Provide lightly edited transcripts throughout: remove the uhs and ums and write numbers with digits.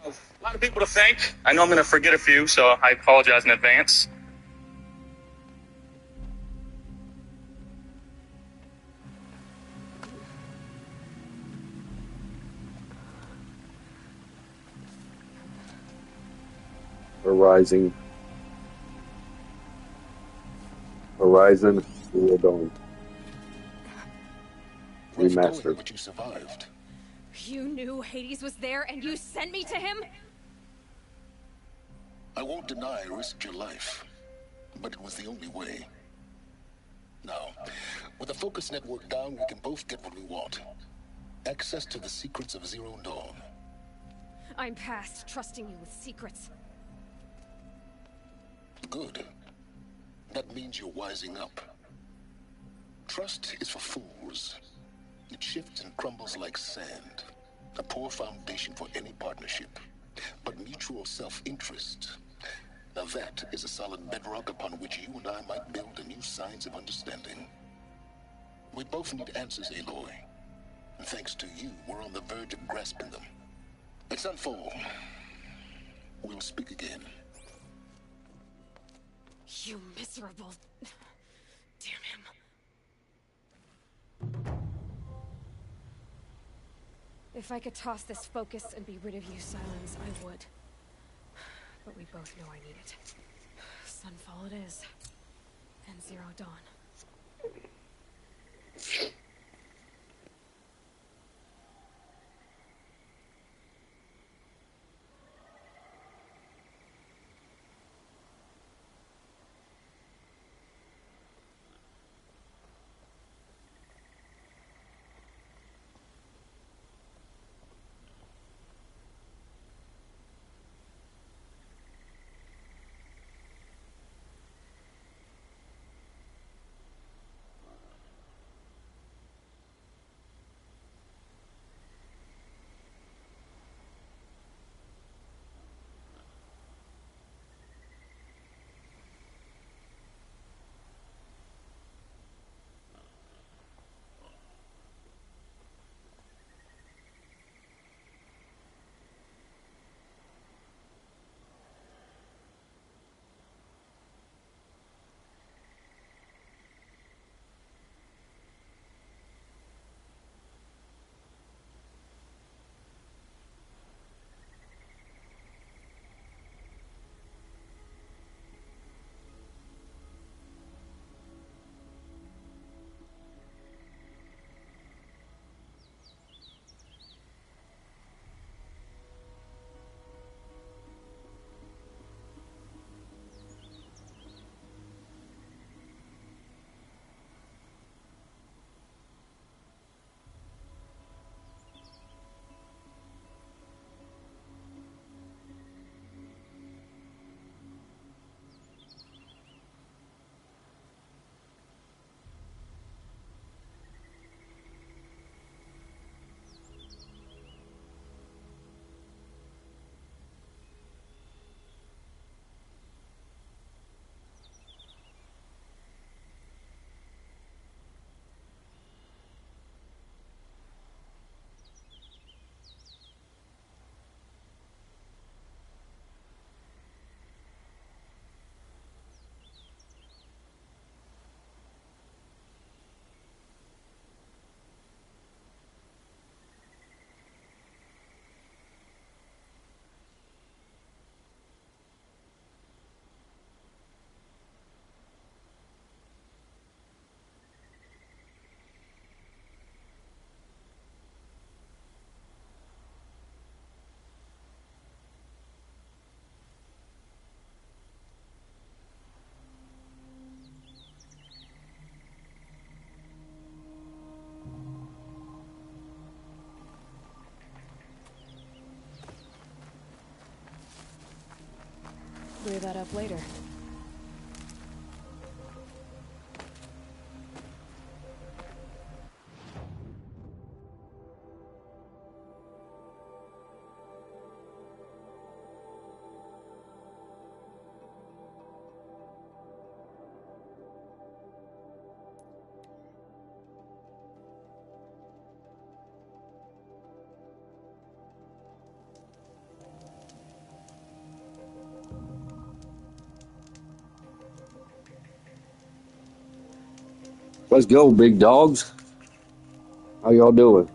A lot of people to thank. I know I'm going to forget a few, so I apologize in advance. Horizon Zero Dawn. Remastered. But you survived. You knew Hades was there and you sent me to him? I won't deny I risked your life, but it was the only way. Now, with the focus network down, we can both get what we want. Access to the secrets of Zero Dawn. I'm past trusting you with secrets. Good. That means you're wising up. Trust is for fools. It shifts and crumbles like sand. A poor foundation for any partnership. But mutual self-interest, now that is a solid bedrock upon which you and I might build a new science of understanding. We both need answers, Aloy. And thanks to you, we're on the verge of grasping them. Let's unfold. We'll speak again. You miserable... Damn him. If I could toss this focus and be rid of you, Silence, I would. But we both know I need it. Sunfall it is. And Zero Dawn. Clear that up later. Let's go, big dogs. How y'all doing?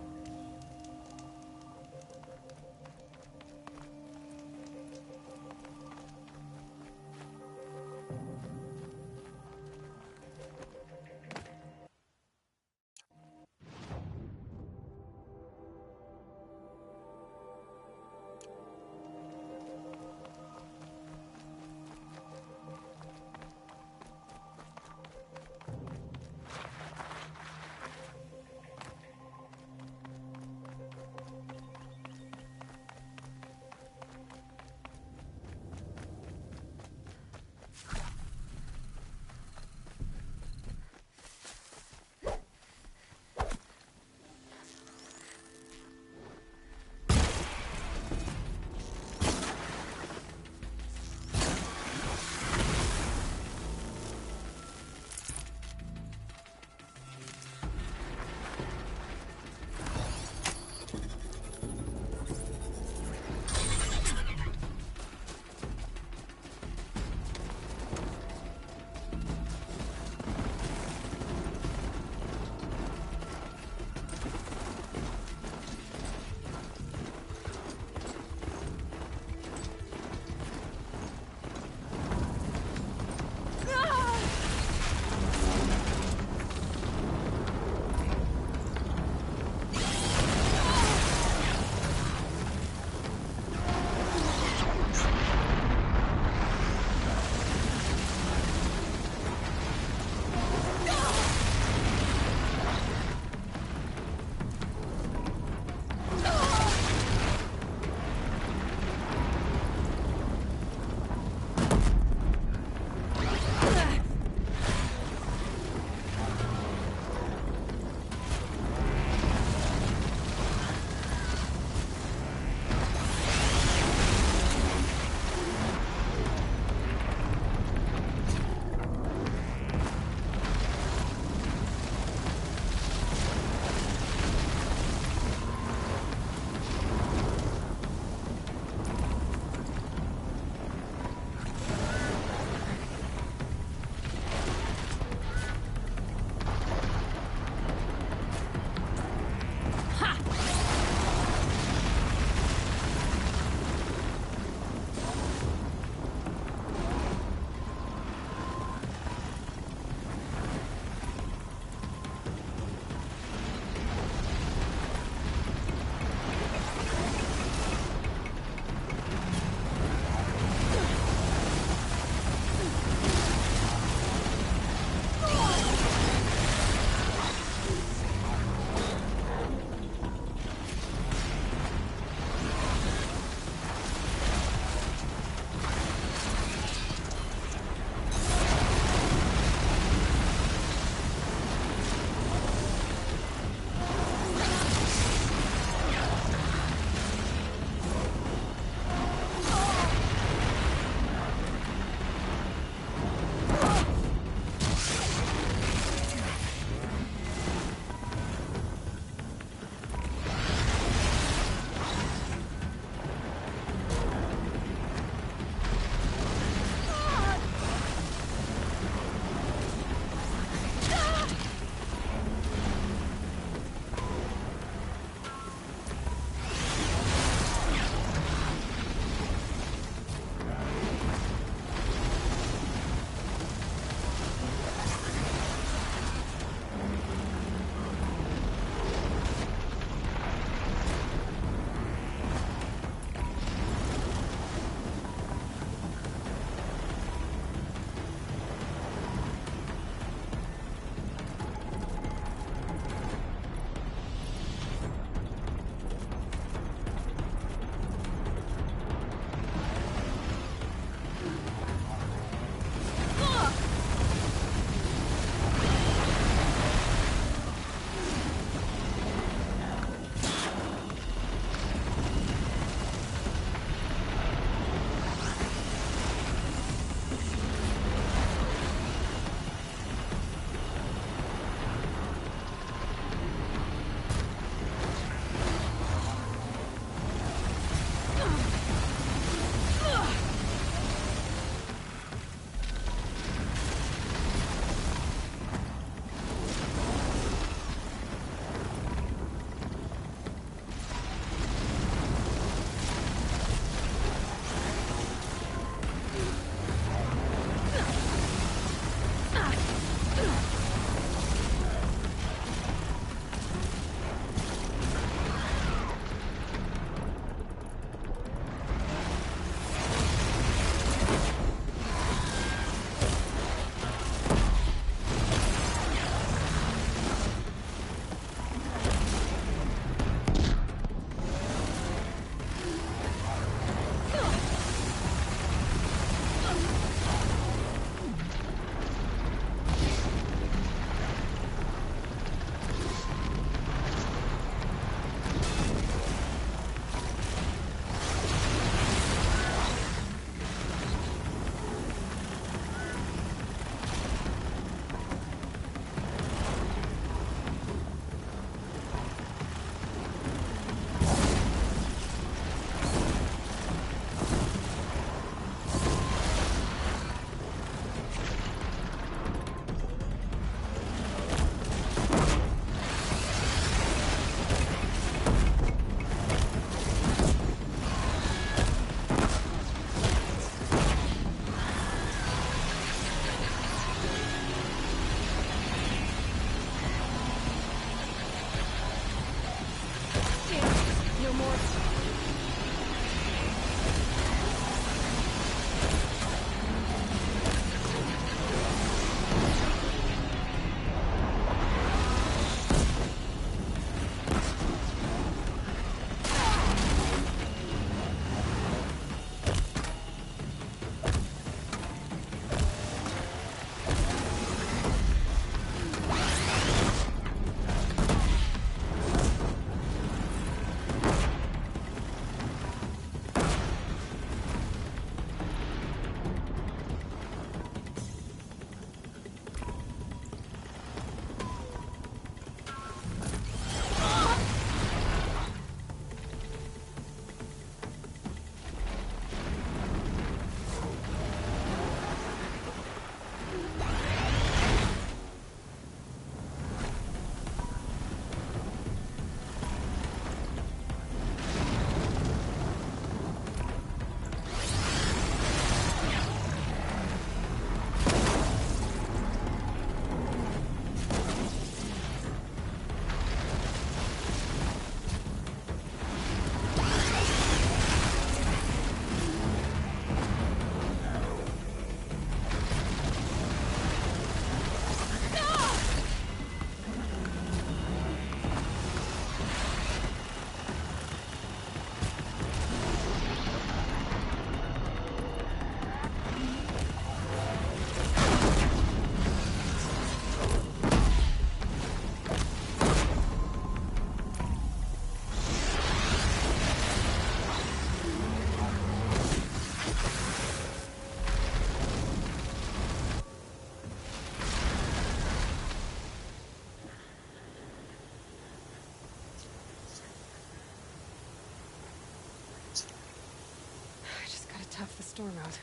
tough the storm out.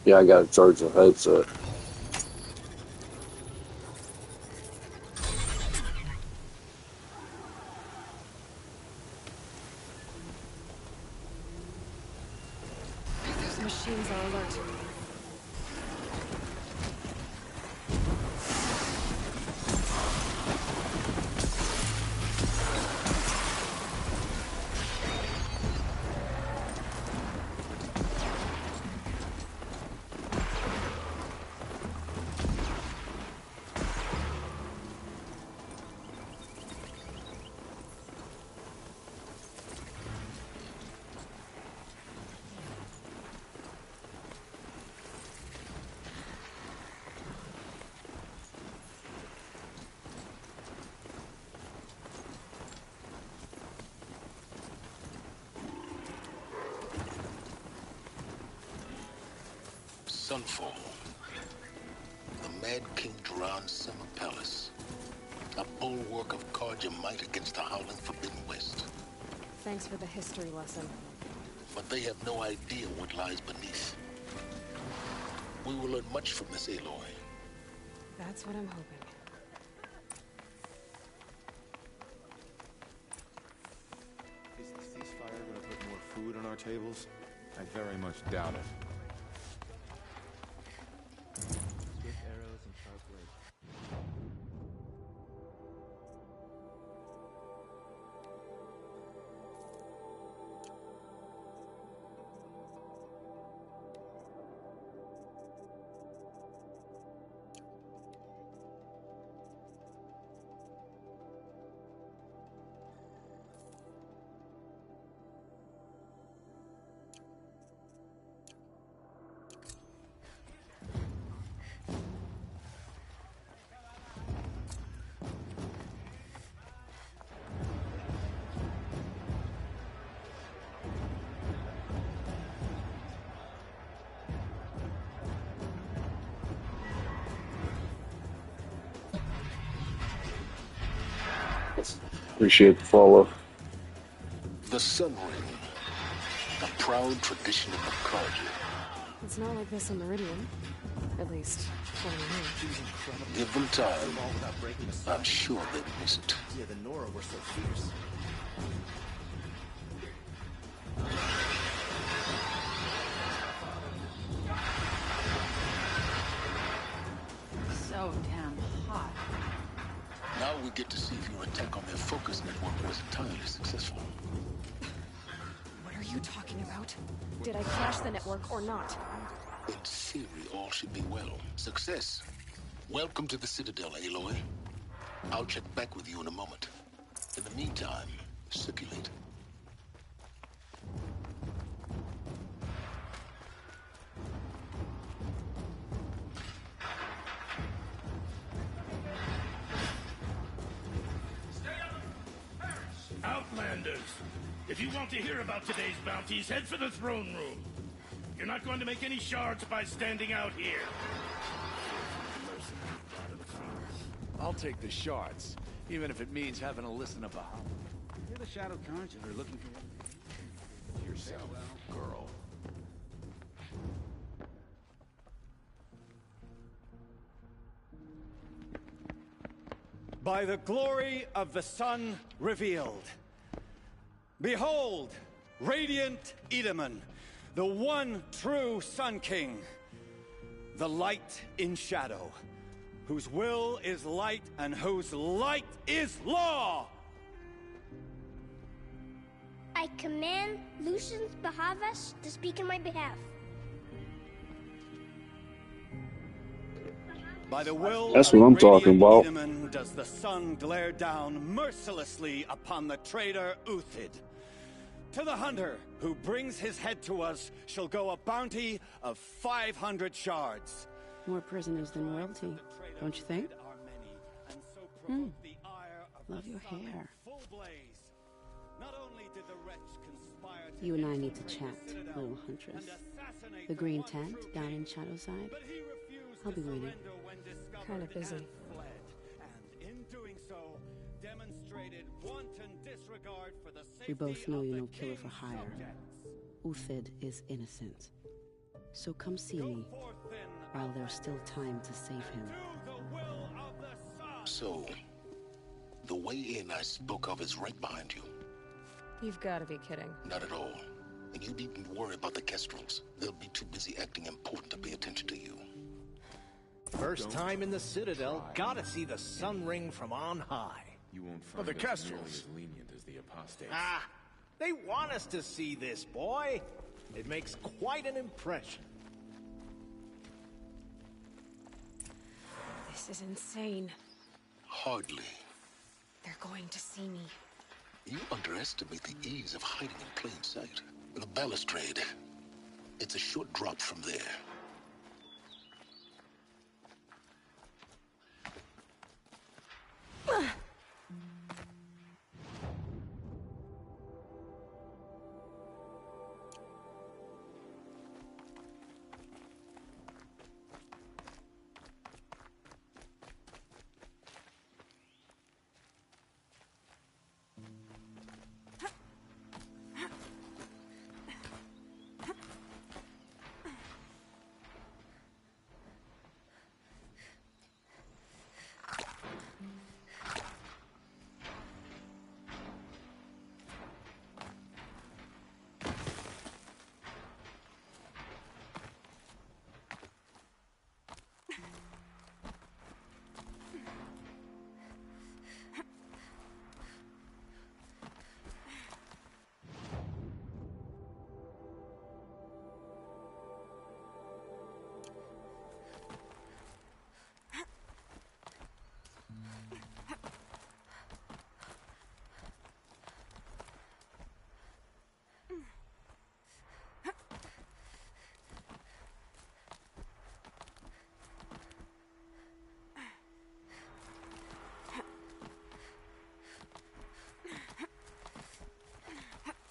Yeah, I gotta charge the headset. Those machines are alert. Sunfall. The Mad King Duran's summer palace. A bulwark of Carja might against the howling Forbidden West. Thanks for the history lesson. But they have no idea what lies beneath. We will learn much from this Aloy. That's what I'm hoping. Is the ceasefire going to put more food on our tables? I very much doubt it. Swift arrows and sharp blades. Appreciate the follow. The Sun Ring. A proud tradition of the Carja. It's not like this in Meridian. At least, for me. Give them time. I'm sure they'd miss it. Yeah, the Nora were so fierce. So damn hot. Now we get to see if your attack on their focus network was entirely successful. What are you talking about? Did I crash the network or not? In theory, all should be well. Success. Welcome to the Citadel, Aloy. I'll check back with you in a moment. In the meantime, circulate. Outlanders, if you want to hear about today's bounties, head for the throne room. You're not going to make any shards by standing out here. I'll take the shards, even if it means having to listen to Bahamut. You're the Shadow Conjurer looking for Yourself, girl. By the glory of the sun revealed. Behold, radiant Edaman, The one true Sun King. The light in shadow. Whose will is light and whose light is law! I command Lucius Bahavas to speak in my behalf. By the will That's of what I'm the talking radiant about. Edaman does the sun glare down mercilessly upon the traitor Uthid. To the hunter who brings his head to us shall go a bounty of 500 shards. More prisoners than royalty, don't you think? Love your hair. You and I need to chat, little huntress. The green tent down in Shadowside. I'll be waiting. Kind of busy. We both know you're no killer for hire. Uthid is innocent. So come see me, while there's still time to save him. So, the way in I spoke of is right behind you. You've got to be kidding. Not at all. And you needn't worry about the Kestrels. They'll be too busy acting important to pay attention to you. First time in the Citadel, gotta see the Sun Ring from on high. You won't For find the us nearly Kestrels. as lenient as the apostates. Ah, they want us to see this, boy. It makes quite an impression. This is insane. Hardly. They're going to see me. You underestimate the ease of hiding in plain sight. The balustrade. It's a short drop from there.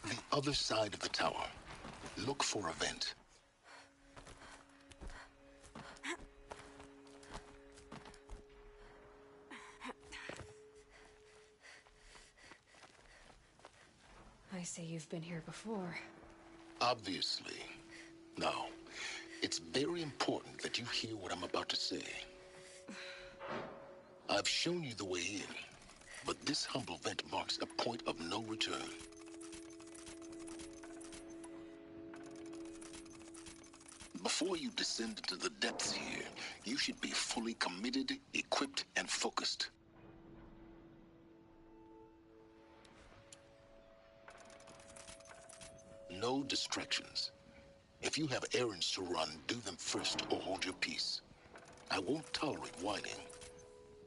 The other side of the tower. Look for a vent. I say you've been here before. Obviously. Now, it's very important that you hear what I'm about to say. I've shown you the way in, but this humble vent marks a point of no return. Before you descend into the depths here, you should be fully committed, equipped, and focused. No distractions. If you have errands to run, do them first or hold your peace. I won't tolerate whining.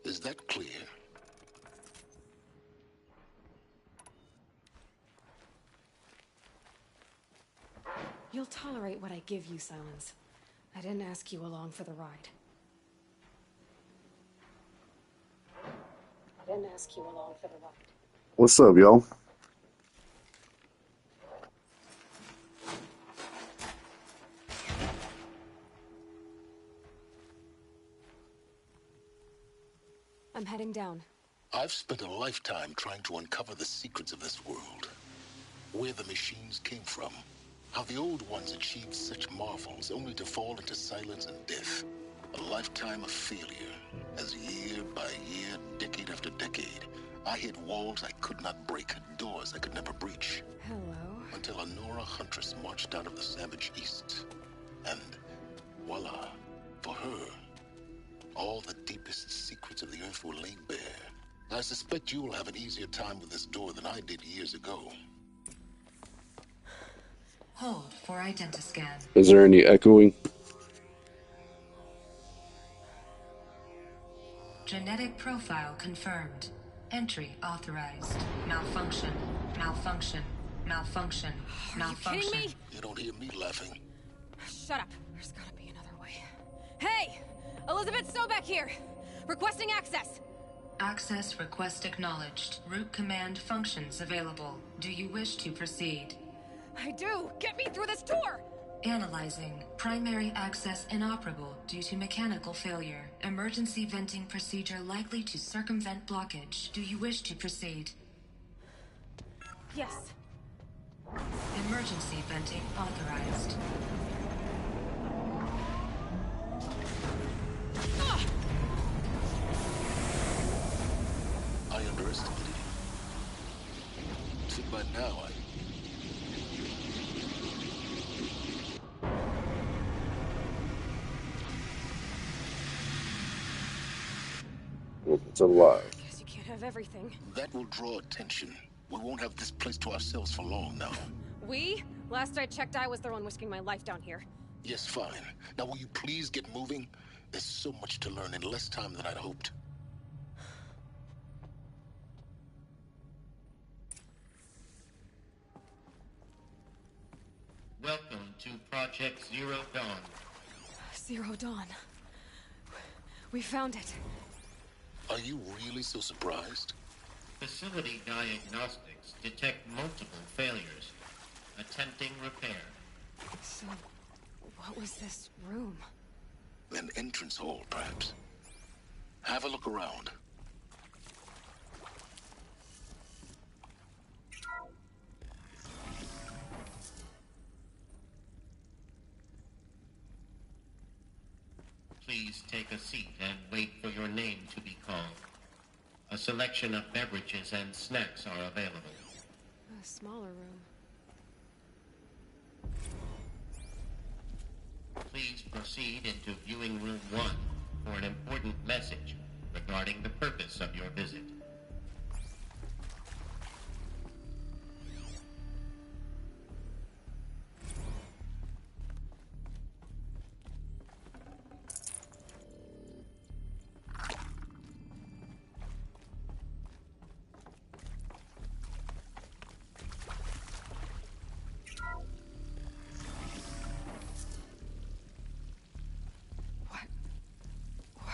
Is that clear? You'll tolerate what I give you, Silence. I didn't ask you along for the ride. I didn't ask you along for the ride. What's up, y'all? I'm heading down. I've spent a lifetime trying to uncover the secrets of this world. Where the machines came from. How the old ones achieved such marvels only to fall into silence and death. A lifetime of failure, as year by year, decade after decade, I hit walls I could not break, doors I could never breach. Hello. until a Nora huntress marched out of the savage east. And voila, for her, all the deepest secrets of the earth were laid bare. I suspect you will have an easier time with this door than I did years ago. Hold for identiscan. Is there any echoing? Genetic profile confirmed. Entry authorized. Malfunction. Malfunction. Malfunction. Malfunction. Are you kidding me? You don't hear me laughing. Shut up. There's gotta be another way. Hey! Elizabeth Sobeck here! Requesting access! Access request acknowledged. Root command functions available. Do you wish to proceed? I do! Get me through this door! Analyzing. Primary access inoperable due to mechanical failure. Emergency venting procedure likely to circumvent blockage. Do you wish to proceed? Yes. Emergency venting authorized. I underestimated you. See, by now, It's alive. Guess you can't have everything. That will draw attention. We won't have this place to ourselves for long now. We? Last I checked, I was the one risking my life down here. Yes, fine. Now will you please get moving? There's so much to learn in less time than I'd hoped. Welcome to Project Zero Dawn. Zero Dawn. We found it. Are you really so surprised? Facility diagnostics detect multiple failures. Attempting repair. So, what was this room? An entrance hall, perhaps. Have a look around. Please take a seat and wait for your name to be called. A selection of beverages and snacks are available. A smaller room. Please proceed into viewing room 1 for an important message regarding the purpose of your visit.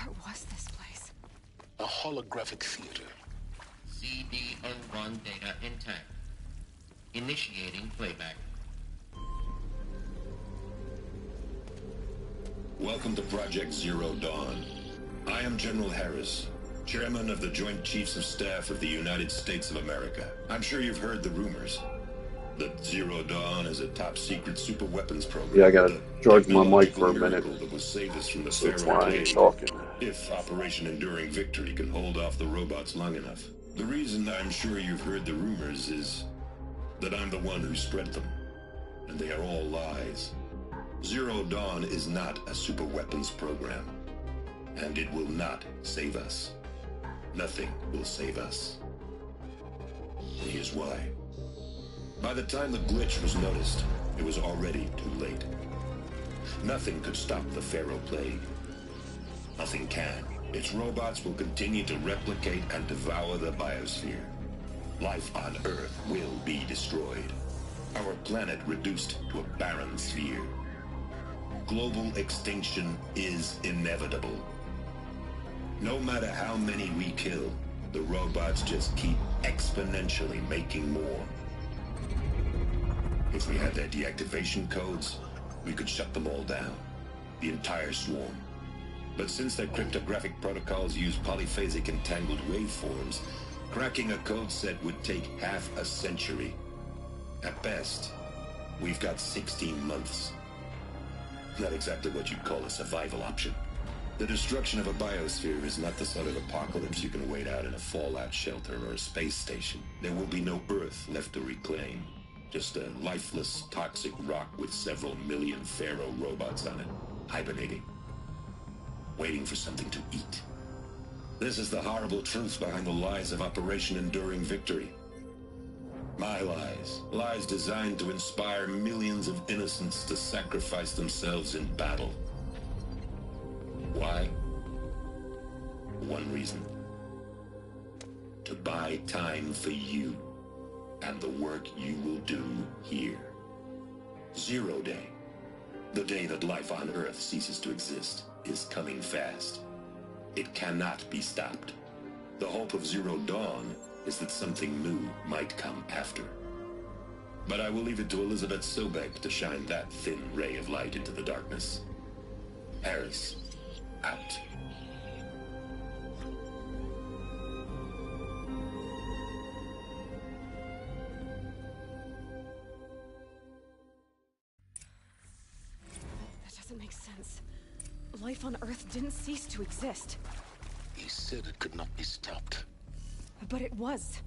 What was this place? A holographic theater. CD01 data intact. Initiating playback. Welcome to Project Zero Dawn. I am General Harris, Chairman of the Joint Chiefs of Staff of the United States of America. I'm sure you've heard the rumors that Zero Dawn is a top-secret superweapons program. Yeah, I gotta charge my mic for a minute. That will save us from the So that's Pharaoh why I ain't Plague. talking. If Operation Enduring Victory can hold off the robots long enough. The reason I'm sure you've heard the rumors is that I'm the one who spread them. And they are all lies. Zero Dawn is not a superweapons program. And it will not save us. Nothing will save us. And here's why. By the time the glitch was noticed, it was already too late. Nothing could stop the Pharaoh Plague. Nothing can. Its robots will continue to replicate and devour the biosphere. Life on Earth will be destroyed. Our planet reduced to a barren sphere. Global extinction is inevitable. No matter how many we kill, the robots just keep exponentially making more. If we had their deactivation codes, we could shut them all down. The entire swarm. But since their cryptographic protocols use polyphasic entangled waveforms, cracking a code set would take half a century. At best, we've got 16 months. Not exactly what you'd call a survival option. The destruction of a biosphere is not the sort of apocalypse you can wait out in a fallout shelter or a space station. There will be no Earth left to reclaim. Just a lifeless, toxic rock with several million Pharaoh robots on it, hibernating, waiting for something to eat. This is the horrible truth behind the lies of Operation Enduring Victory. My lies. Lies designed to inspire millions of innocents to sacrifice themselves in battle. Why? One reason. To buy time for you and the work you will do here. Zero Day, the day that life on Earth ceases to exist, is coming fast. It cannot be stopped. The hope of Zero Dawn is that something new might come after. But I will leave it to Elizabeth Sobek to shine that thin ray of light into the darkness. Paris, out. That doesn't make sense. Life on Earth didn't cease to exist. He said it could not be stopped. But it was.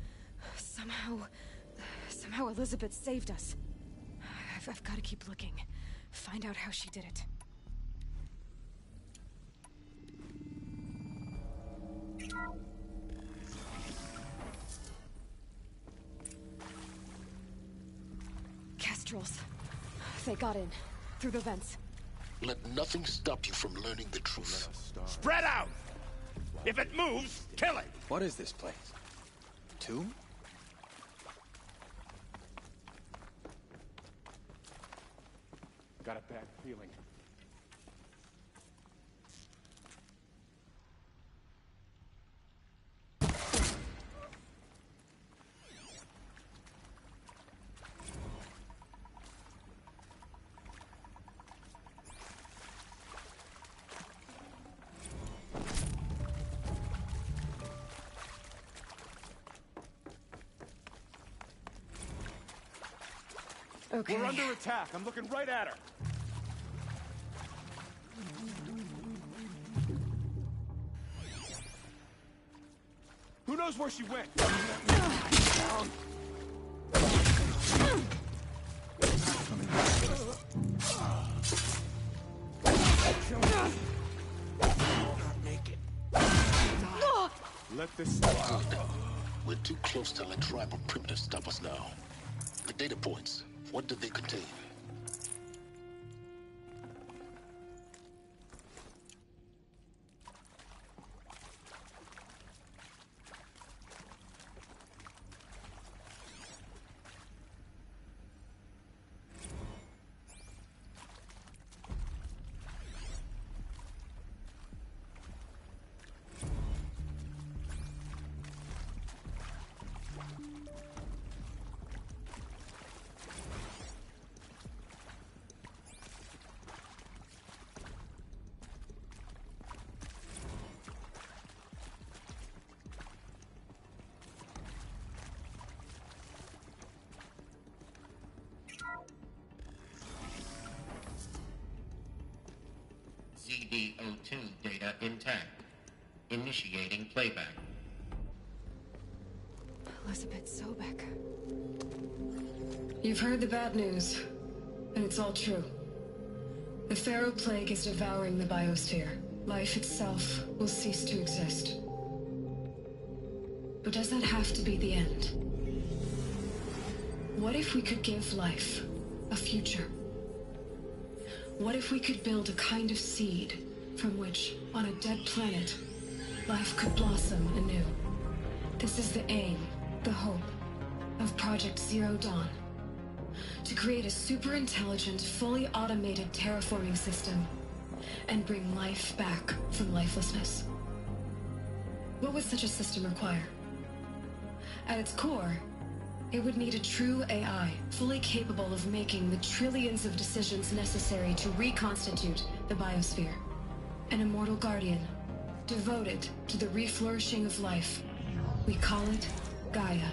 Somehow Elizabeth saved us. I've got to keep looking. Find out how she did it. Kestrels. They got in. Through the vents. Let nothing stop you from learning the truth. Spread out! If it moves, kill it! What is this place? Tomb? Got a bad feeling. Okay. We're under attack. I'm looking right at her. Who knows where she went? Let this slide. We're too close to let tribal primitives stop us now. The data points. What did they contain? ZD-02 data intact. Initiating playback. Elizabeth Sobek. You've heard the bad news, and it's all true. The Pharaoh Plague is devouring the biosphere. Life itself will cease to exist. But does that have to be the end? What if we could give life a future? What if we could build a kind of seed from which, on a dead planet, life could blossom anew? This is the aim, the hope, of Project Zero Dawn. To create a super-intelligent, fully automated terraforming system and bring life back from lifelessness. What would such a system require? At its core, it would need a true AI, fully capable of making the trillions of decisions necessary to reconstitute the biosphere. An immortal guardian, devoted to the reflourishing of life. We call it Gaia.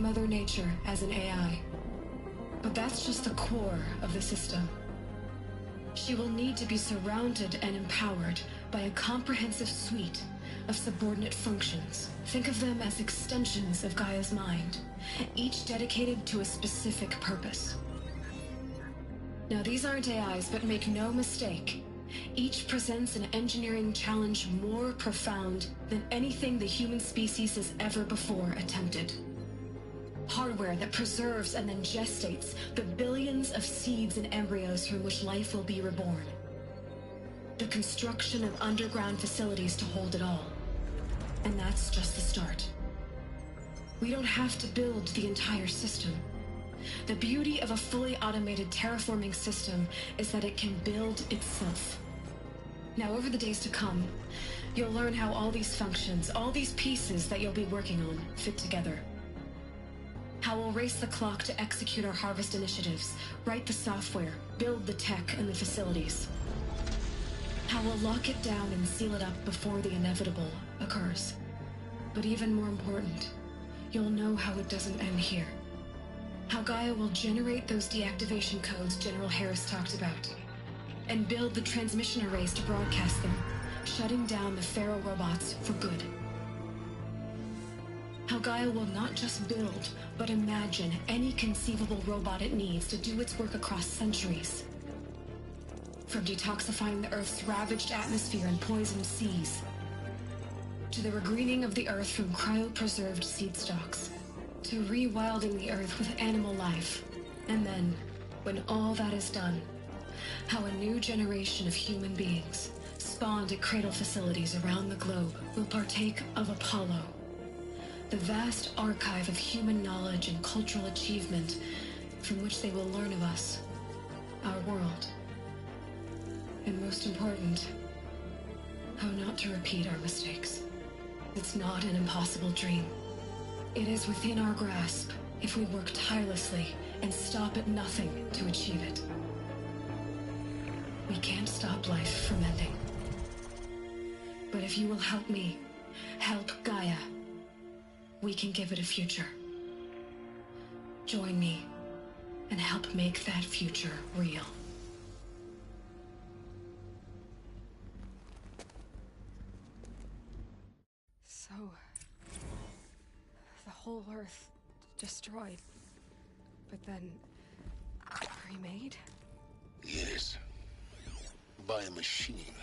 Mother Nature as an AI. But that's just the core of the system. She will need to be surrounded and empowered by a comprehensive suite of subordinate functions. Think of them as extensions of Gaia's mind, each dedicated to a specific purpose. Now, these aren't AIs, but make no mistake, each presents an engineering challenge more profound than anything the human species has ever before attempted. Hardware that preserves and then gestates the billions of seeds and embryos from which life will be reborn. The construction of underground facilities to hold it all. And that's just the start. We don't have to build the entire system. The beauty of a fully automated terraforming system is that it can build itself. Now, over the days to come, you'll learn how all these functions, all these pieces that you'll be working on, fit together. How we'll race the clock to execute our harvest initiatives, write the software, build the tech and the facilities. How we'll lock it down and seal it up before the inevitable occurs. But even more important, you'll know how it doesn't end here. How Gaia will generate those deactivation codes General Harris talked about, and build the transmission arrays to broadcast them, shutting down the Pharaoh robots for good. How Gaia will not just build, but imagine any conceivable robot it needs to do its work across centuries. From detoxifying the Earth's ravaged atmosphere and poisoned seas, to the regreening of the Earth from cryopreserved seed stalks, to rewilding the Earth with animal life. And then, when all that is done, how a new generation of human beings, spawned at cradle facilities around the globe, will partake of Apollo, the vast archive of human knowledge and cultural achievement from which they will learn of us, our world. And most important, how not to repeat our mistakes. It's not an impossible dream. It is within our grasp if we work tirelessly and stop at nothing to achieve it. We can't stop life from ending. But if you will help me, help Gaia, we can give it a future. Join me and help make that future real. So, the whole Earth destroyed, but then remade? Yes. By a machine.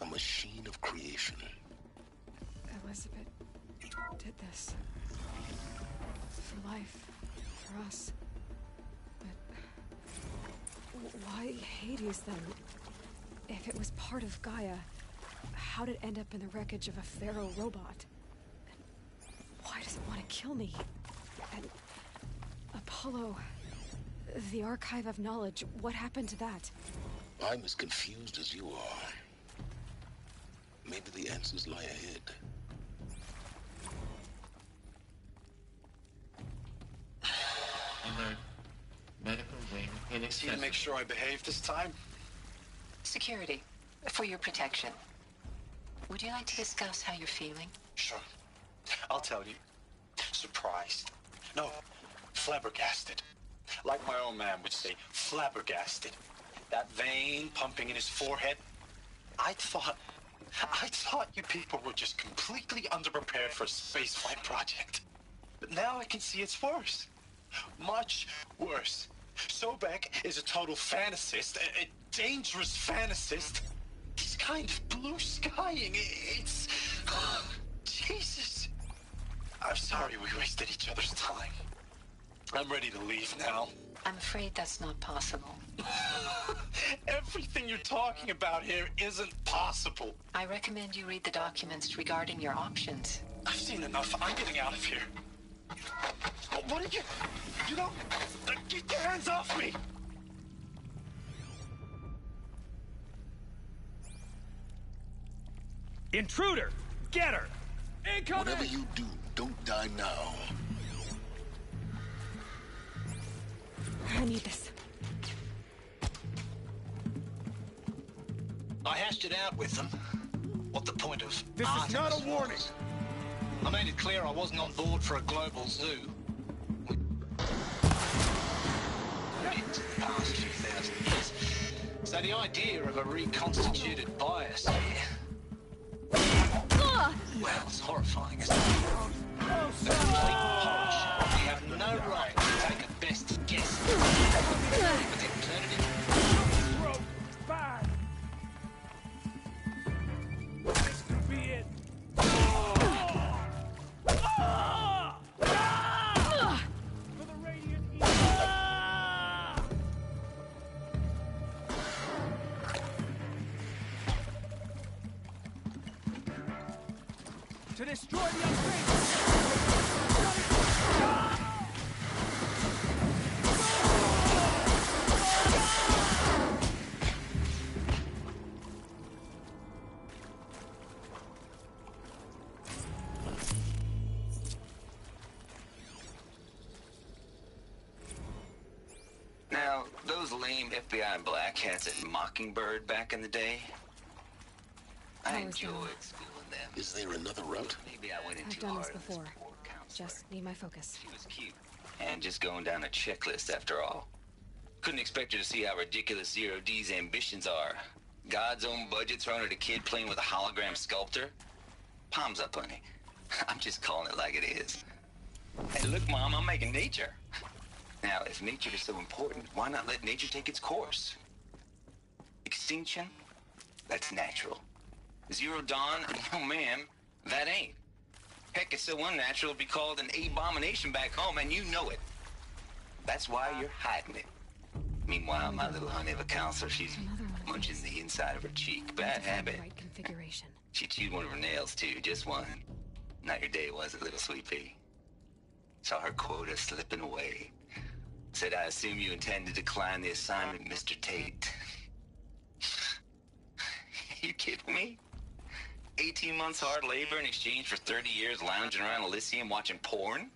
A machine of creation. Elizabeth did this. For life. For us. But why Hades then? If it was part of Gaia, how did it end up in the wreckage of a Pharaoh robot? And why does it want to kill me? And Apollo, the archive of knowledge, what happened to that? I'm as confused as you are. Maybe the answers lie ahead. Alert. Medical wing inaccessible. See to make sure I behave this time? Security, for your protection. Would you like to discuss how you're feeling? Sure. I'll tell you. Surprised. No, flabbergasted. Like my old man would say, flabbergasted. That vein pumping in his forehead. I thought you people were just completely underprepared for a spaceflight project. But now I can see it's worse. Much worse. Sobek is a total fantasist, a dangerous fantasist. He's kind of blue skying. It's... Jesus. I'm sorry we wasted each other's time. I'm ready to leave now. I'm afraid that's not possible. Everything you're talking about here isn't possible. I recommend you read the documents regarding your options. I've seen enough. I'm getting out of here. What did you... You know... Get your hands off me! Intruder! Get her! Incoming! Whatever you do, don't die now. I need this. I hashed it out with them. What the point of This is not a warning. I made it clear I wasn't on board for a global zoo. Into the past few thousand years. So the idea of a reconstituted biosphere To destroy the unfaithful! Now, those lame FBI black hats at Mockingbird back in the day, I enjoyed schooling them. Is there another route? Maybe I went in I've too done hard this on this before. poor counselor. Just need my focus. She was cute. And just going down a checklist after all. Couldn't expect her to see how ridiculous Zero D's ambitions are. God's own budget thrown at a kid playing with a hologram sculptor? Palms up, honey. I'm just calling it like it is. Hey, look, Mom, I'm making nature. Now, if nature is so important, why not let nature take its course? Extinction? That's natural. Zero Dawn? Oh, ma'am, that ain't. Heck, it's so unnatural to be called an abomination back home, and you know it. That's why you're hiding it. Meanwhile, my little honey of a counselor, she's munching the inside of her cheek. Bad habit. Right configuration. She chewed one of her nails, too, just one. Not your day, was it, little sweet pea? Saw her quota slipping away. Said, I assume you intend to decline the assignment, Mr. Tate. You kidding me? 18 months hard labor in exchange for 30 years lounging around Elysium watching porn?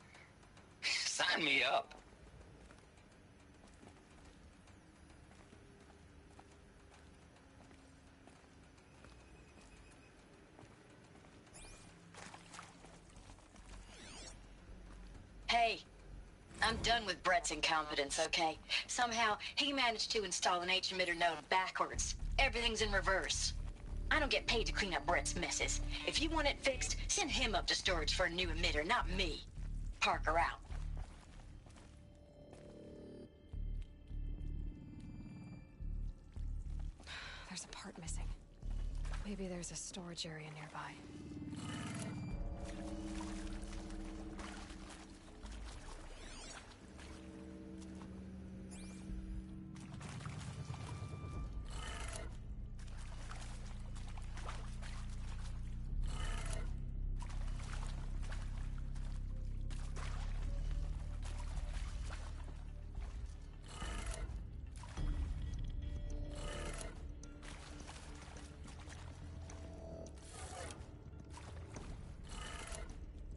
Sign me up. Hey, I'm done with Brett's incompetence, okay? Somehow, he managed to install an H-emitter node backwards. Everything's in reverse. I don't get paid to clean up Brett's messes. If you want it fixed, send him up to storage for a new emitter, not me. Parker out. There's a part missing. Maybe there's a storage area nearby.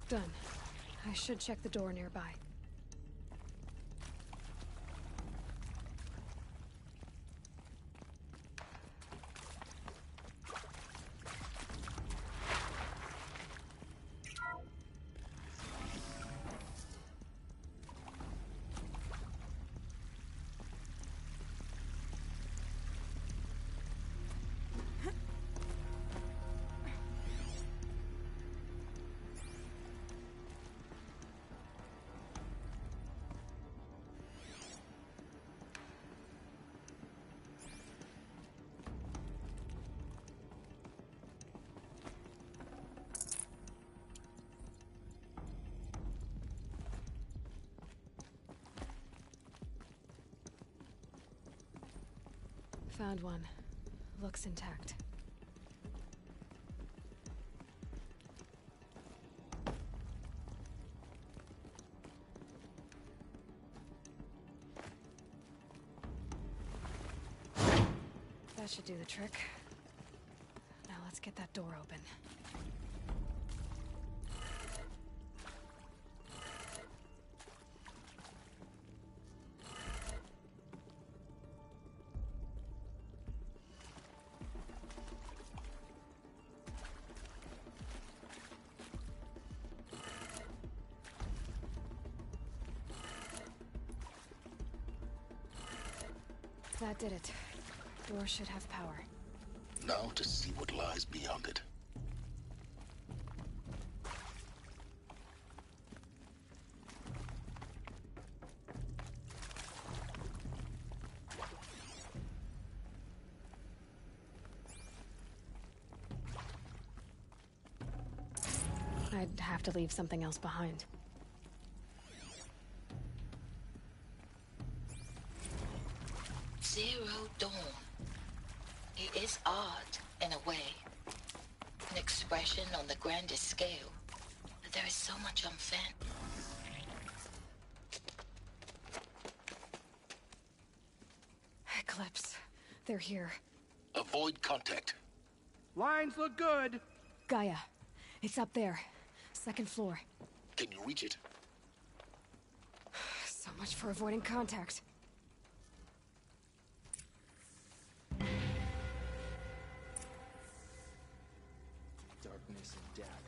Done. I should check the door nearby. Found one. Looks intact. That should do the trick. Now let's get that door open. That did it. Door should have power. Now to see what lies beyond it. I'd have to leave something else behind. Zero Dawn. It is odd, in a way. expression on the grandest scale. But there is so much unfair. Eclipse. They're here. Avoid contact. Lines look good. Gaia. It's up there. Second floor. Can you reach it? So much for avoiding contact. Darkness and death.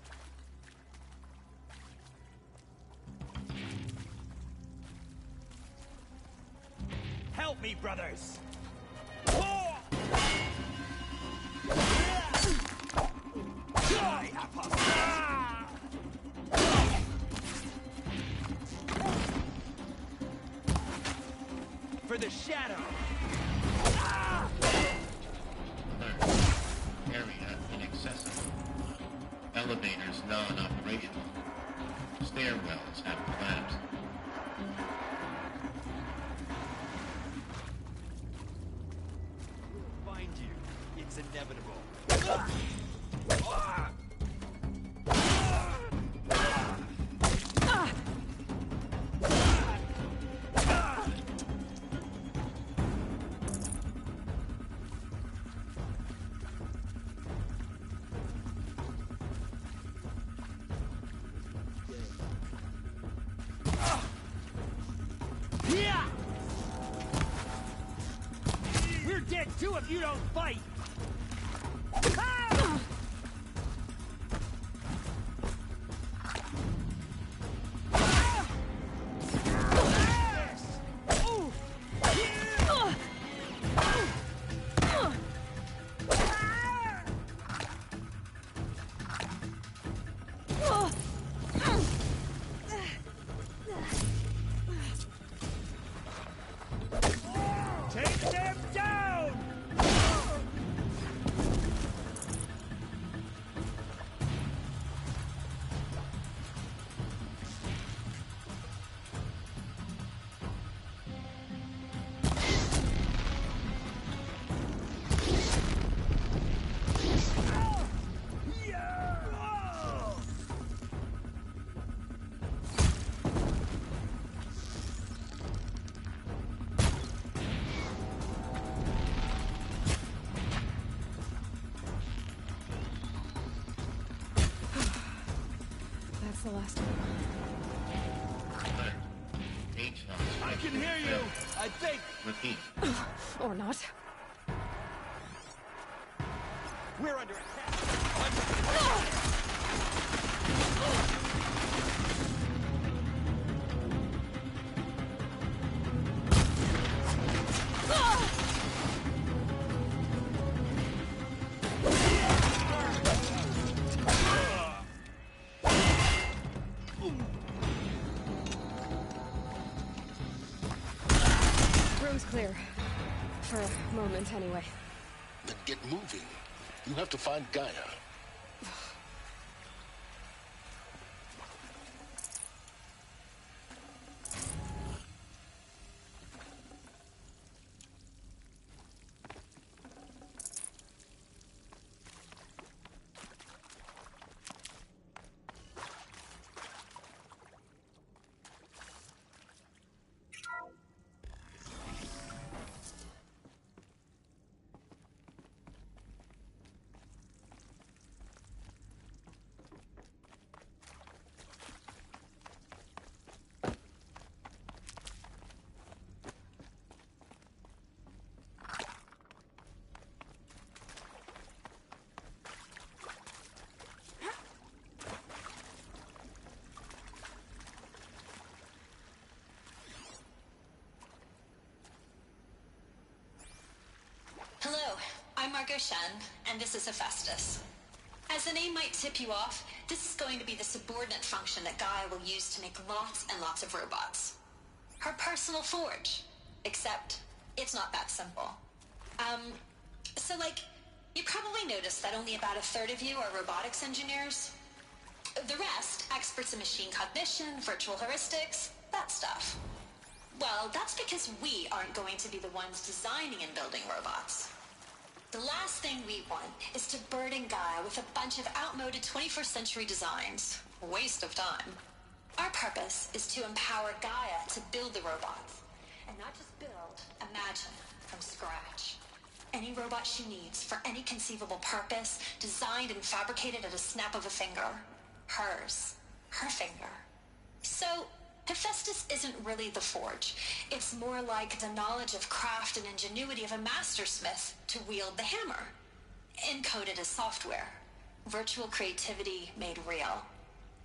Help me, brothers! For the shadow! Area inaccessible. Elevators non-operational. Stairwells have collapsed. Find you. It's inevitable. We're dead too if you don't fight! Take them down! That's the last one. I can hear you! I think! Repeat. Or not. We're under attack! Room's clear. For a moment, anyway. Then get moving. You have to find Gaia. Hello, I'm Margot Shen, and this is Hephaestus. As the name might tip you off, this is going to be the subordinate function that Gaia will use to make lots and lots of robots. Her personal forge. Except, it's not that simple. So you probably noticed that only about a third of you are robotics engineers. The rest, experts in machine cognition, virtual heuristics, that stuff. Well, that's because we aren't going to be the ones designing and building robots. The last thing we want is to burden Gaia with a bunch of outmoded 21st century designs. Waste of time. Our purpose is to empower Gaia to build the robots. And not just build, imagine from scratch. Any robot she needs for any conceivable purpose, designed and fabricated at a snap of a finger. Hers. Her finger. So, Hephaestus isn't really the forge. It's more like the knowledge of craft and ingenuity of a mastersmith to wield the hammer. Encoded as software. Virtual creativity made real.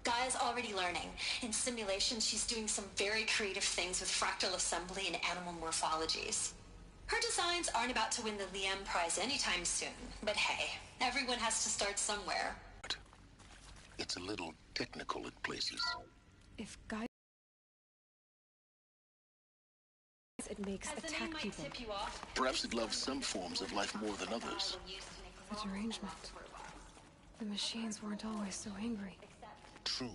Gaia's already learning. In simulations, she's doing some very creative things with fractal assembly and animal morphologies. Her designs aren't about to win the Liam Prize anytime soon, but hey, everyone has to start somewhere. It's a little technical at places. If Gaia... it makes attack people. Perhaps it loves some forms of life more than others. The derangement. The machines weren't always so angry. True.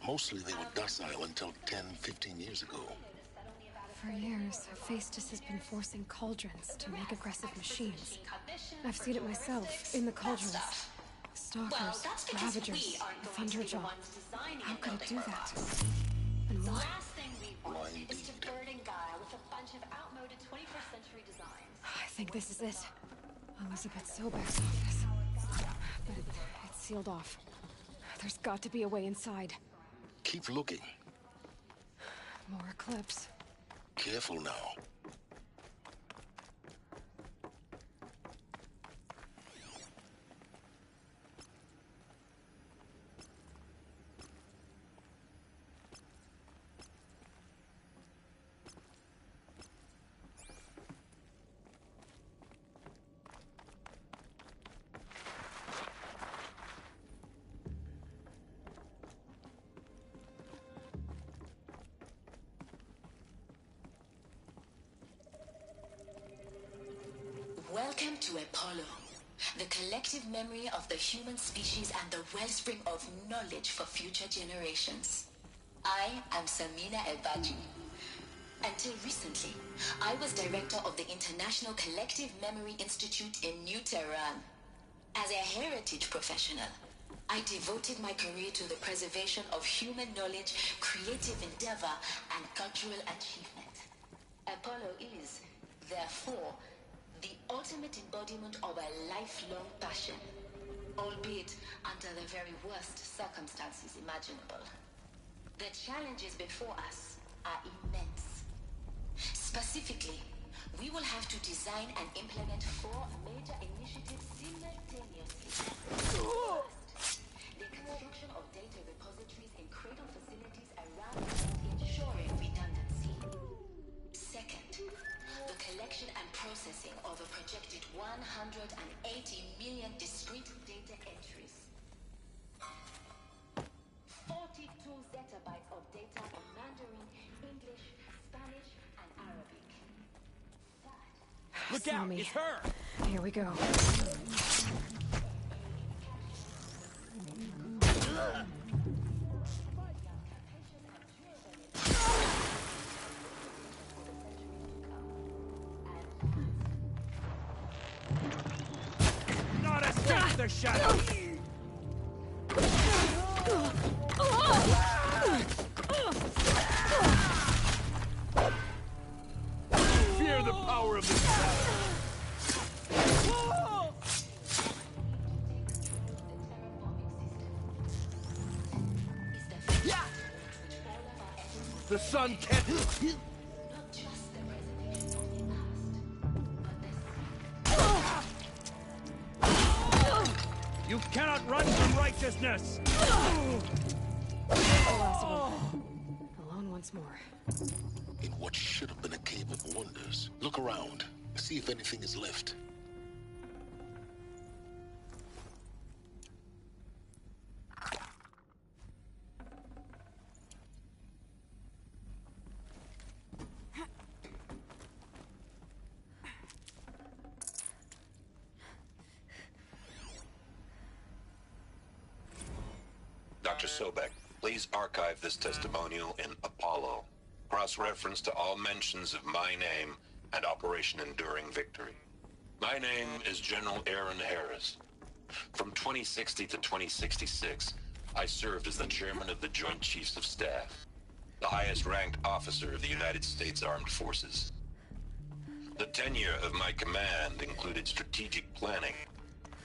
Mostly they were docile until 10, 15 years ago. For years, Hephaestus has been forcing cauldrons to make aggressive machines. I've seen it myself, in the cauldrons. Stalkers, Ravagers, Thunderjaw. How could it do that? And why? Is to burden Gaia with a bunch of outmoded 21st century designs. I think this is it. Elizabeth Sobeck's office. But it's sealed off. There's got to be a way inside. Keep looking. More clips. Careful now. Welcome to Apollo, the collective memory of the human species and the wellspring of knowledge for future generations. I am Samina Ebaji. Until recently, I was director of the International Collective Memory Institute in New Tehran. As a heritage professional, I devoted my career to the preservation of human knowledge, creative endeavor, and cultural achievement. Apollo is, therefore, the ultimate embodiment of a lifelong passion, albeit under the very worst circumstances imaginable. The challenges before us are immense. Specifically, we will have to design and implement 4 major initiatives simultaneously. First, the construction of data repositories in cradle facilities around the world, ensuring redundancy. Second, the collection and processing of a projected 180 million discrete data entries. 42 zettabytes of data in Mandarin, English, Spanish, and Arabic. Look out, it's her! Here we go. Not escape the shadow! Fear the power of the shadow! The sun can't... You cannot run from righteousness! Alone once more. In what should have been a cave of wonders. Look around. See if anything is left. Dr. Sobek, please archive this testimonial in Apollo. Cross-reference to all mentions of my name and Operation Enduring Victory. My name is General Aaron Harris. From 2060 to 2066, I served as the chairman of the Joint Chiefs of Staff, the highest-ranked officer of the United States Armed Forces. The tenure of my command included strategic planning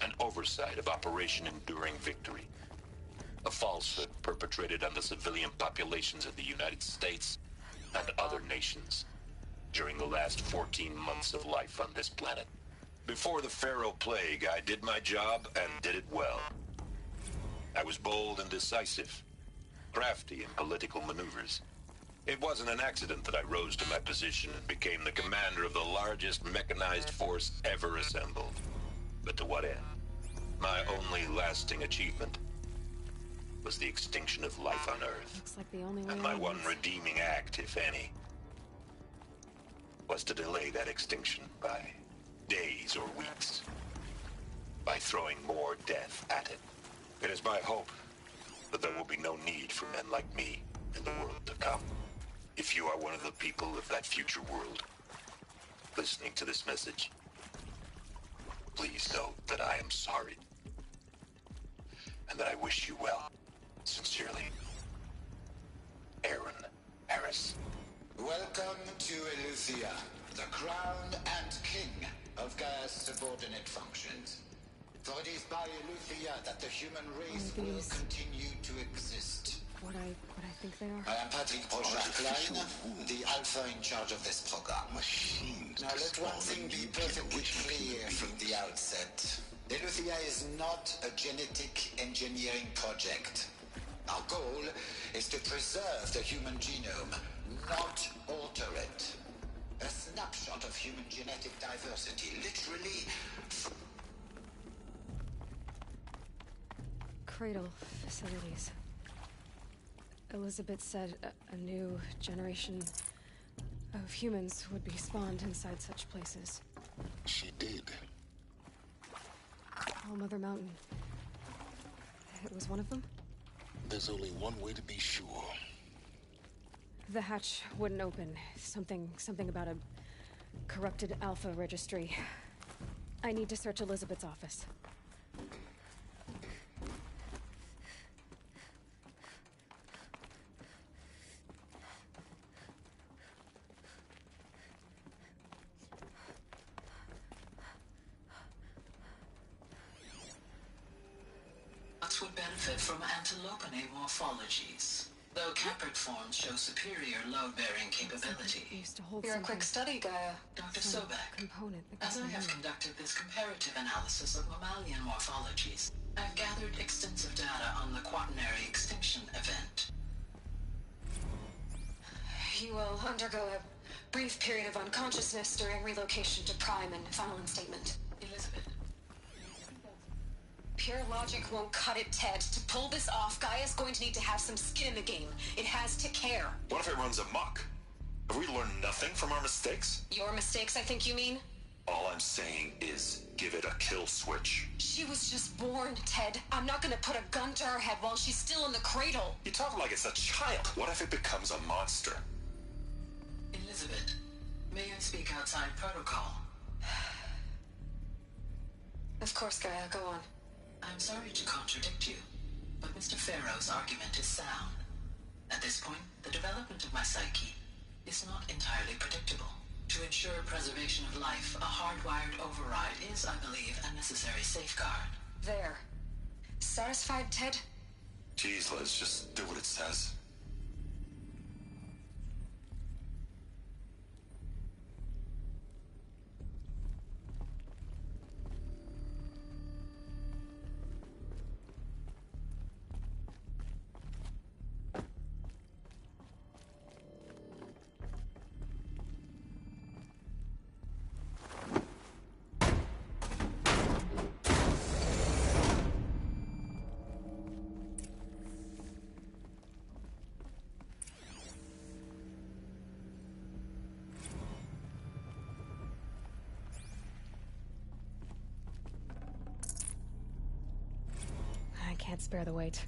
and oversight of Operation Enduring Victory, a falsehood perpetrated on the civilian populations of the United States and other nations during the last 14 months of life on this planet. Before the Pharaoh Plague, I did my job and did it well. I was bold and decisive, crafty in political maneuvers. It wasn't an accident that I rose to my position and became the commander of the largest mechanized force ever assembled. But to what end? My only lasting achievement was the extinction of life on Earth. Looks like the only way And my out one is- redeeming act, if any, was to delay that extinction by days or weeks, by throwing more death at it. It is my hope that there will be no need for men like me in the world to come. If you are one of the people of that future world listening to this message, please know that I am sorry and that I wish you well. Sincerely, Aaron Harris. Welcome to Eleuthia, the crown and king of Gaia's subordinate functions. For it is by Eleuthia that the human race will continue to exist. What I think they are? I am Patrick Brochard-Klein, the alpha in charge of this program. Now let one thing be perfectly clear from the outset. Eleuthia is not a genetic engineering project. Our goal is to preserve the human genome, not alter it. A snapshot of human genetic diversity, literally. Cradle facilities. Elizabeth said a new generation of humans would be spawned inside such places. She did. All Mother Mountain. It was one of them? There's only one way to be sure. The hatch wouldn't open. Something about a corrupted alpha registry. I need to search Elizabeth's office. Would benefit from antilopinae morphologies, though caprid forms show superior load-bearing capability. You're a quick study, Gaia. Dr. Sobek, as I have conducted this comparative analysis of mammalian morphologies, I've gathered extensive data on the quaternary extinction event. You will undergo a brief period of unconsciousness during relocation to Prime and final instatement. Elizabeth. Pure logic won't cut it, Ted. To pull this off, Gaia's going to need to have some skin in the game. It has to care. What if it runs amok? Have we learned nothing from our mistakes? Your mistakes, I think you mean? All I'm saying is give it a kill switch. She was just born, Ted. I'm not gonna put a gun to her head while she's still in the cradle. You talk like it's a child. What if it becomes a monster? Elizabeth, may I speak outside protocol? Of course, Gaia, go on. I'm sorry to contradict you, but Mr. Pharaoh's argument is sound. At this point, the development of my psyche is not entirely predictable. To ensure preservation of life, a hardwired override is, I believe, a necessary safeguard. There. Satisfied, Ted? Jeez, Liz, just do what it says. I can't spare the weight.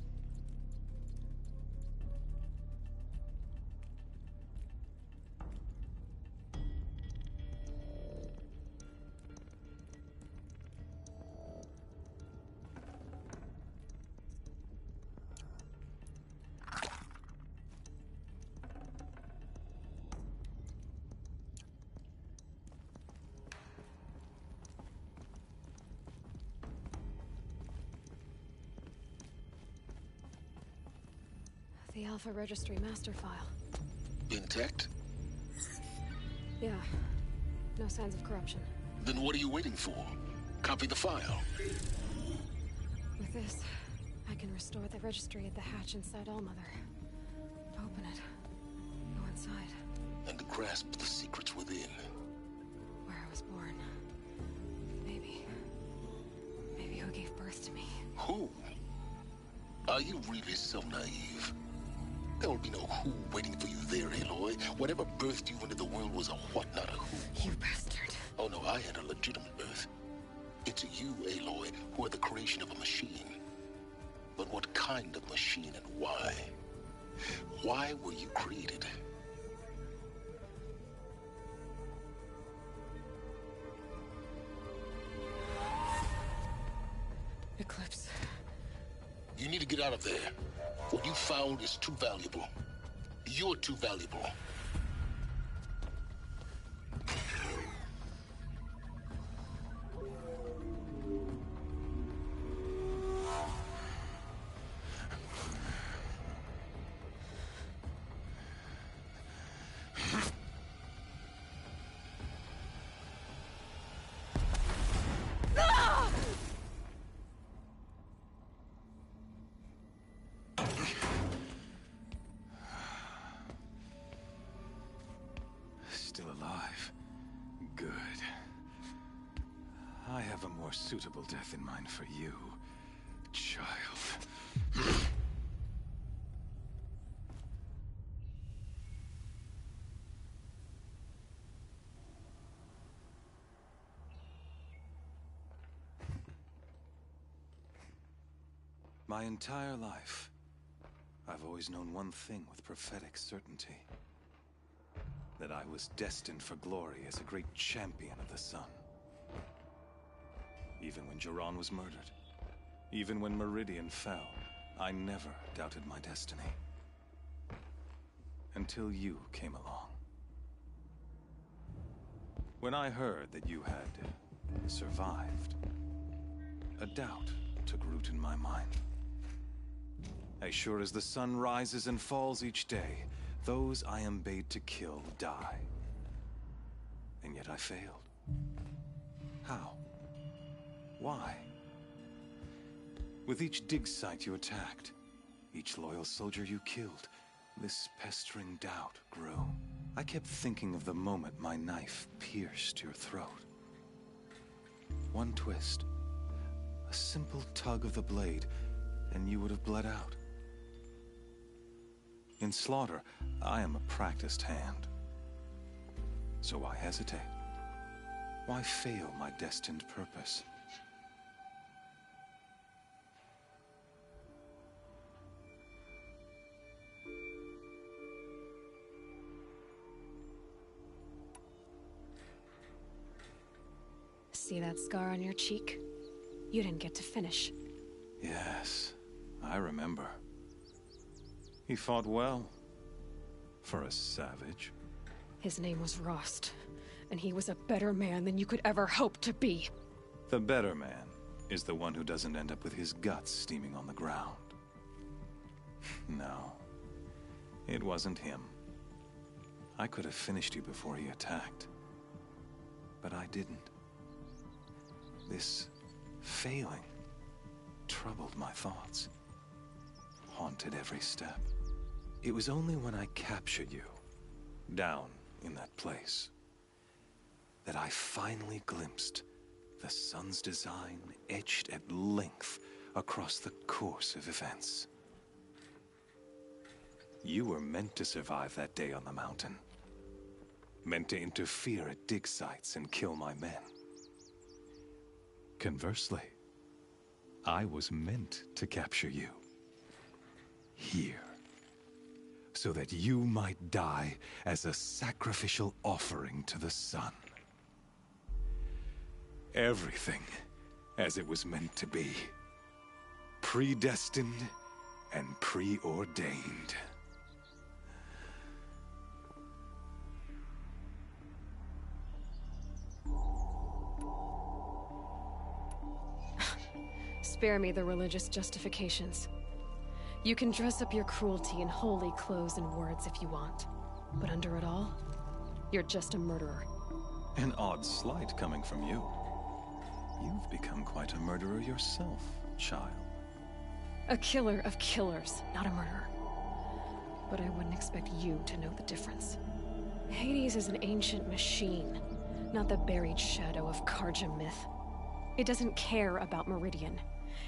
The Alpha Registry master file. Intact? Yeah. No signs of corruption. Then what are you waiting for? Copy the file. With this, I can restore the registry at the hatch inside Allmother. Open it. Go inside. And grasp the secrets within. Where I was born. Maybe who gave birth to me. Who? Are you really so naive? There will be no who waiting for you there, Aloy. Whatever birthed you into the world was a what, not a who. You bastard. Oh no, I had a legitimate birth. It's you, Aloy, who are the creation of a machine. But what kind of machine and why? Why were you created? Eclipse. You need to get out of there. What you found is too valuable. You're too valuable. Still alive. Good. I have a more suitable death in mind for you, child. My entire life, I've always known one thing with prophetic certainty. That I was destined for glory as a great champion of the sun. Even when Jiran was murdered, even when Meridian fell, I never doubted my destiny. Until you came along. When I heard that you had survived, a doubt took root in my mind. As sure as the sun rises and falls each day, those I am bade to kill die. And yet I failed. How? Why? With each dig site you attacked, each loyal soldier you killed, this pestering doubt grew. I kept thinking of the moment my knife pierced your throat. One twist, a simple tug of the blade, and you would have bled out. In slaughter, I am a practiced hand. So why hesitate? Why fail my destined purpose? See that scar on your cheek? You didn't get to finish. Yes, I remember. He fought well. For a savage. His name was Rost, and he was a better man than you could ever hope to be. The better man is the one who doesn't end up with his guts steaming on the ground. No, it wasn't him. I could have finished you before he attacked. But I didn't. This failing troubled my thoughts, haunted every step. It was only when I captured you, down in that place, that I finally glimpsed the sun's design etched at length across the course of events. You were meant to survive that day on the mountain. Meant to interfere at dig sites and kill my men. Conversely, I was meant to capture you. Here. So that you might die as a sacrificial offering to the sun. Everything as it was meant to be. Predestined and preordained. Spare me the religious justifications. You can dress up your cruelty in holy clothes and words if you want. But under it all, you're just a murderer. An odd slight coming from you. You've become quite a murderer yourself, child. A killer of killers, not a murderer. But I wouldn't expect you to know the difference. Hades is an ancient machine, not the buried shadow of Karja myth. It doesn't care about Meridian.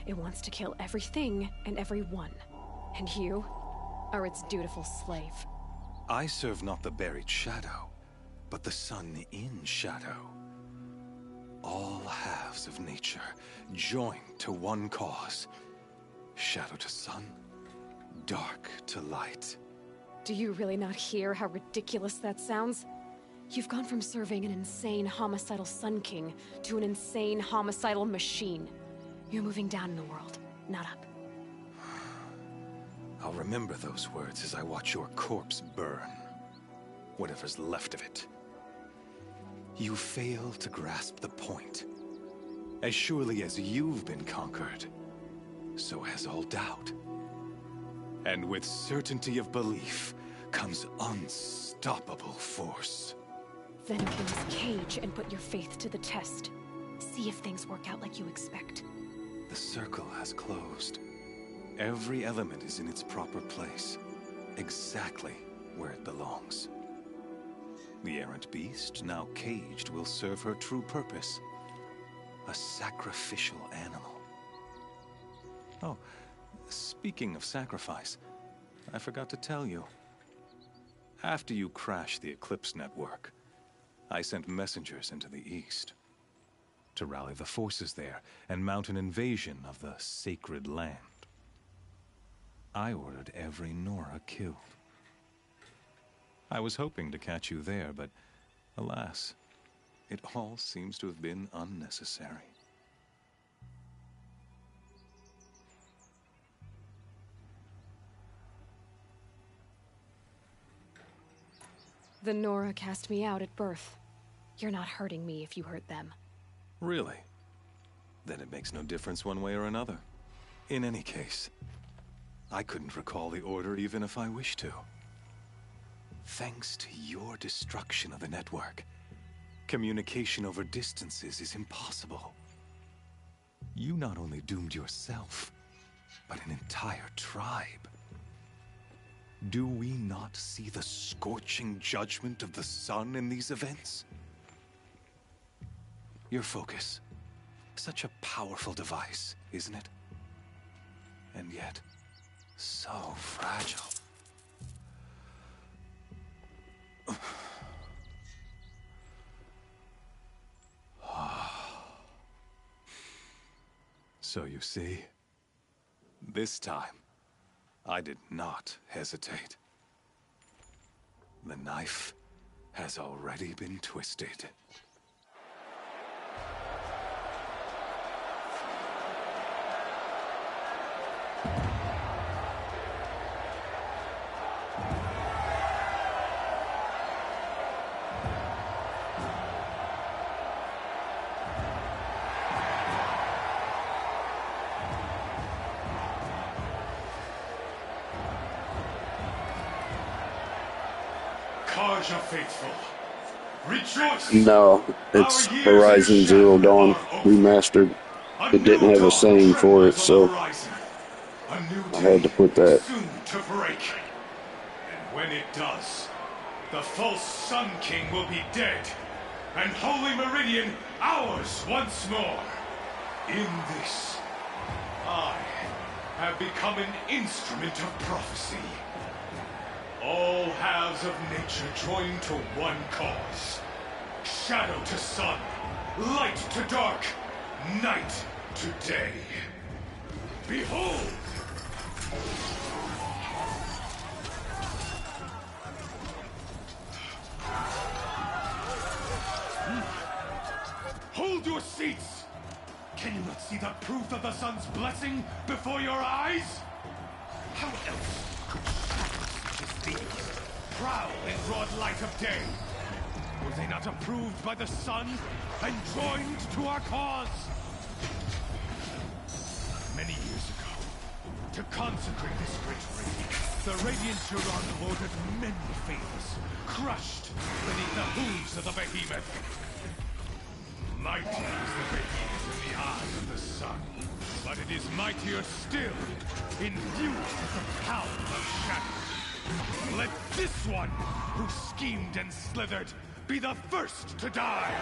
It wants to kill everything and everyone. And you are its dutiful slave. I serve not the buried shadow, but the sun in shadow. All halves of nature joined to one cause. Shadow to sun, dark to light. Do you really not hear how ridiculous that sounds? You've gone from serving an insane homicidal Sun King to an insane homicidal machine. You're moving down in the world, not up. I'll remember those words as I watch your corpse burn. Whatever's left of it. You fail to grasp the point. As surely as you've been conquered, so has all doubt. And with certainty of belief comes unstoppable force. Then open this cage and put your faith to the test. See if things work out like you expect. The circle has closed. Every element is in its proper place, exactly where it belongs. The errant beast, now caged, will serve her true purpose. A sacrificial animal. Oh, speaking of sacrifice, I forgot to tell you. After you crashed the Eclipse network, I sent messengers into the east to rally the forces there and mount an invasion of the sacred land. I ordered every Nora killed. I was hoping to catch you there, but alas, it all seems to have been unnecessary. The Nora cast me out at birth. You're not hurting me if you hurt them. Really? Then it makes no difference one way or another. In any case, I couldn't recall the order even if I wished to. Thanks to your destruction of the network, communication over distances is impossible. You not only doomed yourself, but an entire tribe. Do we not see the scorching judgment of the sun in these events? Your focus, such a powerful device, isn't it? And yet, so fragile. So you see, this time, I did not hesitate. The knife has already been twisted. Karja faithful, rejoice! No, it's Horizon Zero Dawn Remastered. It didn't have a saying for it, so I had to put that. Soon to break. And when it does, the false Sun King will be dead, and Holy Meridian ours once more. In this, I have become an instrument of prophecy. All halves of nature joined to one cause. Shadow to sun, light to dark, night to day. Behold! Hold your seats! Can you not see the proof of the sun's blessing before your eyes? How else could these prowl in broad light of day? Were they not approved by the sun and joined to our cause? Many years ago, To consecrate this great raid, the Radiant Turon ordered many favors, crushed beneath the hooves of the behemoth. Mighty is the behemoth in the eyes of the sun, but it is mightier still, infused with the power of shadow. Let this one, who schemed and slithered, be the first to die.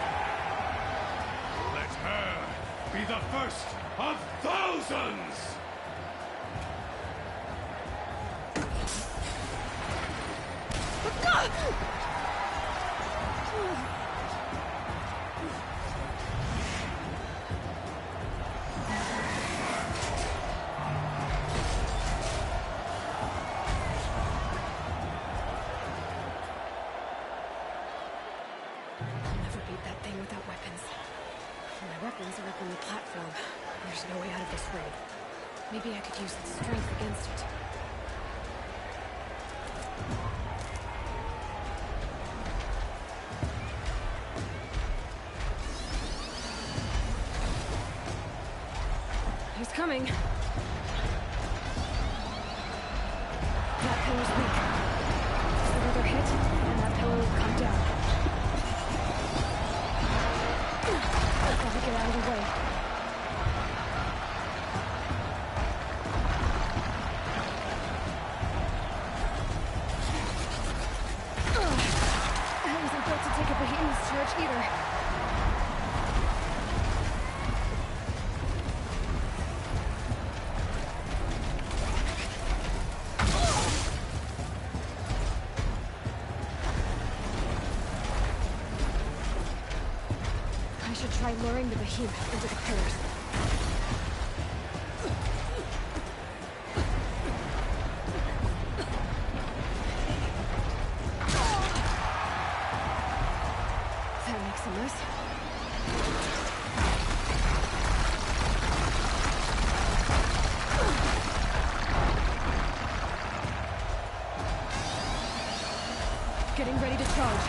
Let her be the first of thousands! I'll never beat that thing without weapons. My weapons are up on the platform. There's no way out of this raid. Maybe I could use its strength against it. He's coming. That pillar's weak. Just another hit, and that pillar will come down. I'll probably get out of the way. I wasn't built to take a behemoth's charge either. I should try luring the behemoth into the pillars. That makes a mess. Getting ready to charge.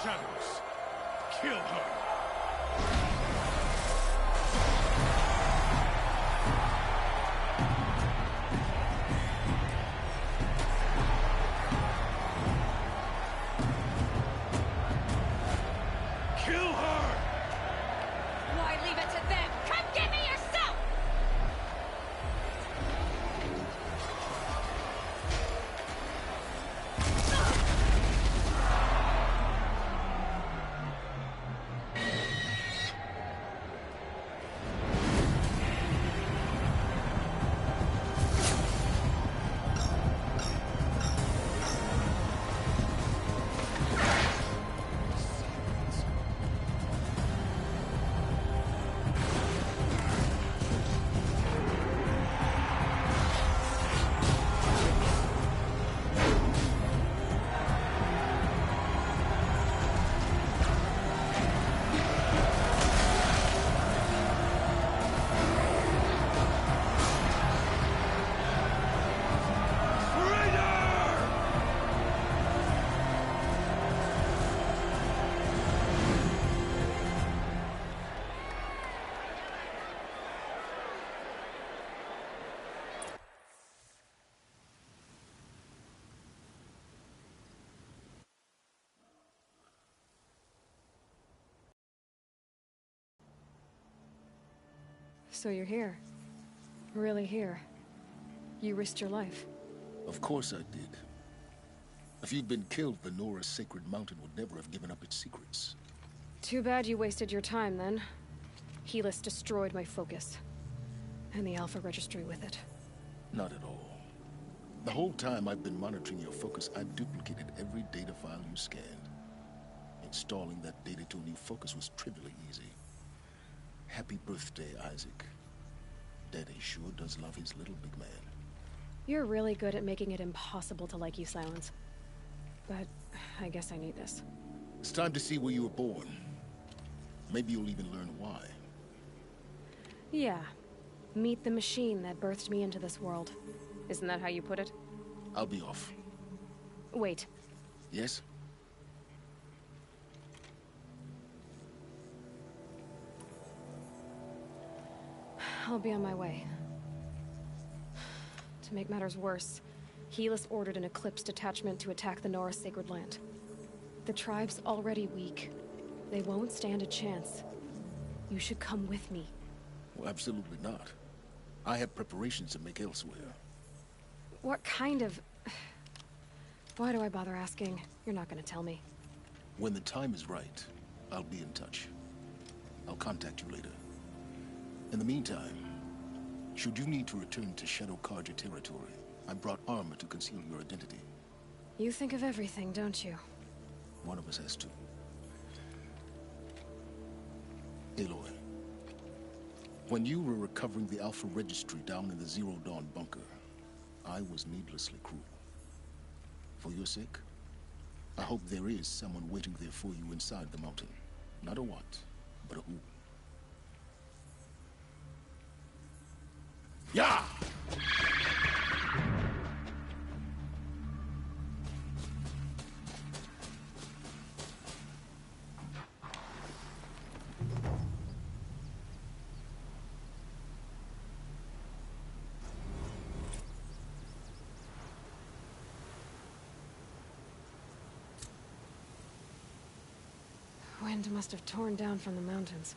shadows. Kill her. Kill her! Why leave it to them? Come get me yourself! So you're here. Really here. You risked your life. Of course I did. If you'd been killed, the Nora's sacred mountain would never have given up its secrets. Too bad you wasted your time, then. Helis destroyed my focus. And the Alpha Registry with it. Not at all. The whole time I've been monitoring your focus, I've duplicated every data file you scanned. Installing that data to a new focus was trivially easy. Happy birthday, Isaac. Daddy sure does love his little big man. You're really good at making it impossible to like you, Silence. But I guess I need this. It's time to see where you were born. Maybe you'll even learn why. Yeah. Meet the machine that birthed me into this world. Isn't that how you put it? I'll be off. Wait. Yes? I'll be on my way. To make matters worse, Helis ordered an Eclipse detachment to attack the Nora Sacred Land. The tribe's already weak. They won't stand a chance. You should come with me. Well, absolutely not. I have preparations to make elsewhere. What kind of... Why do I bother asking? You're not gonna tell me. When the time is right, I'll be in touch. I'll contact you later. In the meantime, should you need to return to Shadow Karja territory, I brought armor to conceal your identity. You think of everything, don't you? One of us has to. Aloy, when you were recovering the Alpha Registry down in the Zero Dawn bunker, I was needlessly cruel. For your sake, I hope there is someone waiting there for you inside the mountain. Not a what, but a who. Yeah! Wind must have torn down from the mountains.